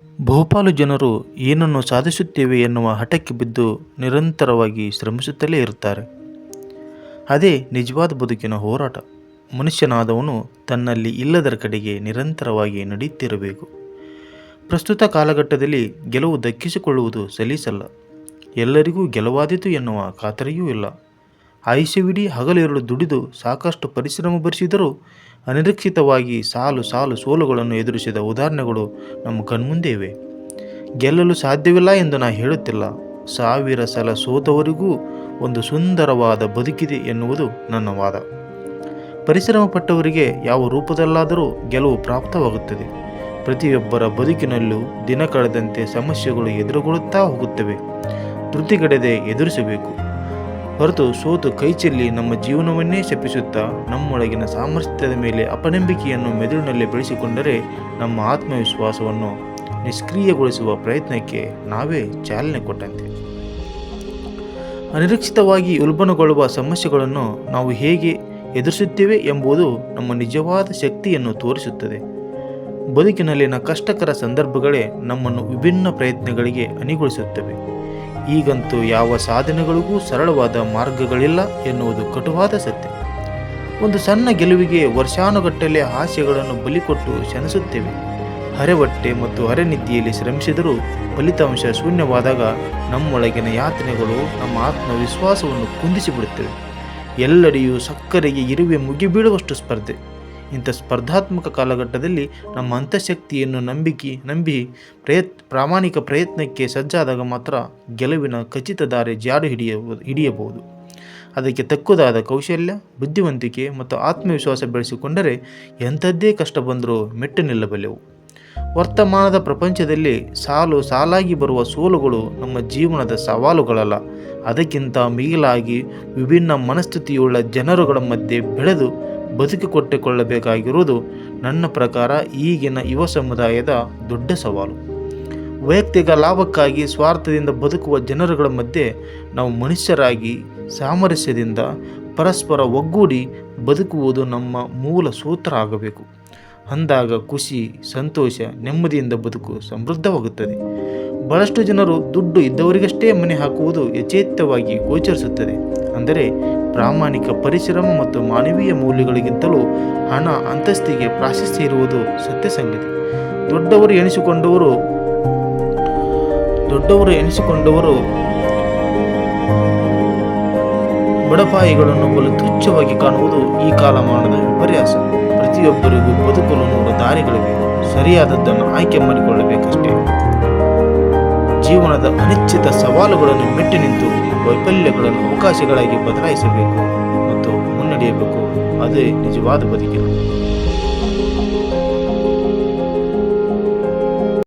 ಬಹುಪಾಲು ಜನರು ಏನನ್ನು ಸಾಧಿಸುತ್ತೇವೆ ಎನ್ನುವ ಹಠಕ್ಕೆ ಬಿದ್ದು ನಿರಂತರವಾಗಿ ಶ್ರಮಿಸುತ್ತಲೇ ಇರುತ್ತಾರೆ. ಅದೇ ನಿಜವಾದ ಬದುಕಿನ ಹೋರಾಟ. ಮನುಷ್ಯನಾದವನು ತನ್ನಲ್ಲಿ ಇಲ್ಲದರ ಕಡೆಗೆ ನಿರಂತರವಾಗಿ ನಡೆಯುತ್ತಿರಬೇಕು. ಪ್ರಸ್ತುತ ಕಾಲಘಟ್ಟದಲ್ಲಿ ಗೆಲುವು ದಕ್ಕಿಸಿಕೊಳ್ಳುವುದು ಸಲೀಸಲ್ಲ. ಎಲ್ಲರಿಗೂ ಗೆಲುವಾದೀತು ಎನ್ನುವ ಖಾತರಿಯೂ ಇಲ್ಲ. ಆಯುಷ್ಯವಿಡೀ ಹಗಲಿರುಳು ದುಡಿದು ಸಾಕಷ್ಟು ಪರಿಶ್ರಮ ಭರಿಸಿದರೂ ಅನಿರೀಕ್ಷಿತವಾಗಿ ಸಾಲು ಸಾಲು ಸೋಲುಗಳನ್ನು ಎದುರಿಸಿದ ಉದಾಹರಣೆಗಳು ನಮ್ಮ ಕಣ್ಮುಂದೆ ಇವೆ. ಗೆಲ್ಲಲು ಸಾಧ್ಯವಿಲ್ಲ ಎಂದು ನಾನು ಹೇಳುತ್ತಿಲ್ಲ. 1000 ಸಲ ಸೋತವರಿಗೂ ಒಂದು ಸುಂದರವಾದ ಬದುಕಿದೆ ಎನ್ನುವುದು ನನ್ನ ವಾದ. ಪರಿಶ್ರಮ ಪಟ್ಟವರಿಗೆ ಯಾವ ರೂಪದಲ್ಲಾದರೂ ಗೆಲುವು ಪ್ರಾಪ್ತವಾಗುತ್ತದೆ. ಪ್ರತಿಯೊಬ್ಬರ ಬದುಕಿನಲ್ಲೂ ದಿನ ಕಳೆದಂತೆ ಸಮಸ್ಯೆಗಳು ಎದುರುಗೊಳ್ಳುತ್ತಾ ಹೋಗುತ್ತವೆ. ಧೃತಿಗೆಡದೆ ಎದುರಿಸಬೇಕು ಹೊರತು ಸೋತು ಕೈಚೆಲ್ಲಿ ನಮ್ಮ ಜೀವನವನ್ನೇ ಶಪಿಸುತ್ತಾ ನಮ್ಮೊಳಗಿನ ಸಾಮರ್ಥ್ಯದ ಮೇಲೆ ಅಪನಂಬಿಕೆಯನ್ನು ಮೆದುಳಿನಲ್ಲಿ ಬೆಳೆಸಿಕೊಂಡರೆ ನಮ್ಮ ಆತ್ಮವಿಶ್ವಾಸವನ್ನು ನಿಷ್ಕ್ರಿಯಗೊಳಿಸುವ ಪ್ರಯತ್ನಕ್ಕೆ ನಾವೇ ಚಾಲನೆ ಕೊಟ್ಟಂತೆ. ಅನಿರೀಕ್ಷಿತವಾಗಿ ಉಲ್ಬಣಗೊಳ್ಳುವ ಸಮಸ್ಯೆಗಳನ್ನು ನಾವು ಹೇಗೆ ಎದುರಿಸುತ್ತೇವೆ ಎಂಬುದು ನಮ್ಮ ನಿಜವಾದ ಶಕ್ತಿಯನ್ನು ತೋರಿಸುತ್ತದೆ. ಬದುಕಿನಲ್ಲಿನ ಕಷ್ಟಕರ ಸಂದರ್ಭಗಳೇ ನಮ್ಮನ್ನು ವಿಭಿನ್ನ ಪ್ರಯತ್ನಗಳಿಗೆ ಅಣಿಗೊಳಿಸುತ್ತವೆ. ಈಗಂತೂ ಯಾವ ಸಾಧನೆಗಳಿಗೂ ಸರಳವಾದ ಮಾರ್ಗಗಳಿಲ್ಲ ಎನ್ನುವುದು ಕಟುವಾದ ಸತ್ಯ. ಒಂದು ಸಣ್ಣ ಗೆಲುವಿಗೆ ವರ್ಷಾನುಗಟ್ಟಲೆ ಆಸೆಗಳನ್ನು ಬಲಿಕೊಟ್ಟು ಶನಿಸುತ್ತೇವೆ. ಹರೆಬಟ್ಟೆ ಮತ್ತು ಹರೆನಿದ್ದೆಯಲ್ಲಿ ಶ್ರಮಿಸಿದರೂ ಫಲಿತಾಂಶ ಶೂನ್ಯವಾದಾಗ ನಮ್ಮೊಳಗಿನ ಯಾತನೆಗಳು ನಮ್ಮ ಆತ್ಮವಿಶ್ವಾಸವನ್ನು ಕುಂದಿಸಿಬಿಡುತ್ತವೆ. ಎಲ್ಲೆಡೆಯೂ ಸಕ್ಕರೆಗೆ ಇರುವೆ ಮುಗಿಬೀಳುವಷ್ಟು ಸ್ಪರ್ಧೆ. ಇಂಥ ಸ್ಪರ್ಧಾತ್ಮಕ ಕಾಲಘಟ್ಟದಲ್ಲಿ ನಮ್ಮ ಅಂತಃಶಕ್ತಿಯನ್ನು ನಂಬಿ ಪ್ರಾಮಾಣಿಕ ಪ್ರಯತ್ನಕ್ಕೆ ಸಜ್ಜಾದಾಗ ಮಾತ್ರ ಗೆಲುವಿನ ಖಚಿತ ದಾರಿ ಜಾಡು ಹಿಡಿಯಬಹುದು. ಅದಕ್ಕೆ ತಕ್ಕುದಾದ ಕೌಶಲ್ಯ, ಬುದ್ಧಿವಂತಿಕೆ ಮತ್ತು ಆತ್ಮವಿಶ್ವಾಸ ಬೆಳೆಸಿಕೊಂಡರೆ ಎಂಥದ್ದೇ ಕಷ್ಟ ಬಂದರೂ ಮೆಟ್ಟು ನಿಲ್ಲಬಲ್ಲೆವು. ವರ್ತಮಾನದ ಪ್ರಪಂಚದಲ್ಲಿ ಸಾಲು ಸಾಲಾಗಿ ಬರುವ ಸೋಲುಗಳು ನಮ್ಮ ಜೀವನದ ಸವಾಲುಗಳಲ್ಲ. ಅದಕ್ಕಿಂತ ಮಿಗಿಲಾಗಿ ವಿಭಿನ್ನ ಮನಸ್ಥಿತಿಯುಳ್ಳ ಜನರುಗಳ ಮಧ್ಯೆ ಬೆಳೆದು ಬದುಕಿಕೊಟ್ಟಿಕೊಳ್ಳಬೇಕಾಗಿರುವುದು ನನ್ನ ಪ್ರಕಾರ ಈಗಿನ ಯುವ ಸಮುದಾಯದ ದೊಡ್ಡ ಸವಾಲು. ವೈಯಕ್ತಿಕ ಲಾಭಕ್ಕಾಗಿ ಸ್ವಾರ್ಥದಿಂದ ಬದುಕುವ ಜನರುಗಳ ಮಧ್ಯೆ ನಾವು ಮನುಷ್ಯರಾಗಿ ಸಾಮರಸ್ಯದಿಂದ ಪರಸ್ಪರ ಒಗ್ಗೂಡಿ ಬದುಕುವುದು ನಮ್ಮ ಮೂಲ ಸೂತ್ರ ಆಗಬೇಕು. ಅಂದಾಗ ಖುಷಿ, ಸಂತೋಷ, ನೆಮ್ಮದಿಯಿಂದ ಬದುಕು ಸಮೃದ್ಧವಾಗುತ್ತದೆ. ಬಹಳಷ್ಟು ಜನರು ದುಡ್ಡು ಇದ್ದವರಿಗಷ್ಟೇ ಮನೆ ಹಾಕುವುದು ಯಥೇಚ್ಛವಾಗಿ ಗೋಚರಿಸುತ್ತದೆ. ಅಂದರೆ ಪ್ರಾಮಾಣಿಕ ಪರಿಶ್ರಮ ಮತ್ತು ಮಾನವೀಯ ಮೌಲ್ಯಗಳಿಗಿಂತಲೂ ಹಣ, ಅಂತಸ್ತಿಗೆ ಪ್ರಾಶಸ್ತ್ಯ ಇರುವುದು ಸತ್ಯ ಸಂಗತಿ. ದೊಡ್ಡವರು ಎನಿಸಿಕೊಂಡವರು ಬಡಪಾಯಿಗಳನ್ನು ಬಲು ತುಚ್ಛವಾಗಿ ಕಾಣುವುದು ಈ ಕಾಲಮಾನದ ವಿಪರ್ಯಾಸ. ಪ್ರತಿಯೊಬ್ಬರಿಗೂ ಬದುಕಲು 100 ದಾರಿಗಳಿವೆ. ಸರಿಯಾದದ್ದನ್ನು ಆಯ್ಕೆ ಮಾಡಿಕೊಳ್ಳಬೇಕಷ್ಟೇ. ಜೀವನದ ಅನಿಶ್ಚಿತ ಸವಾಲುಗಳನ್ನು ಮೆಟ್ಟಿ ನಿಂತು ವೈಫಲ್ಯಗಳನ್ನು ಅವಕಾಶಗಳಾಗಿ ಬದಲಾಯಿಸಬೇಕು ಮತ್ತು ಮುನ್ನಡೆಯಬೇಕು. ಅದೇ ನಿಜವಾದ ಬದುಕಿನ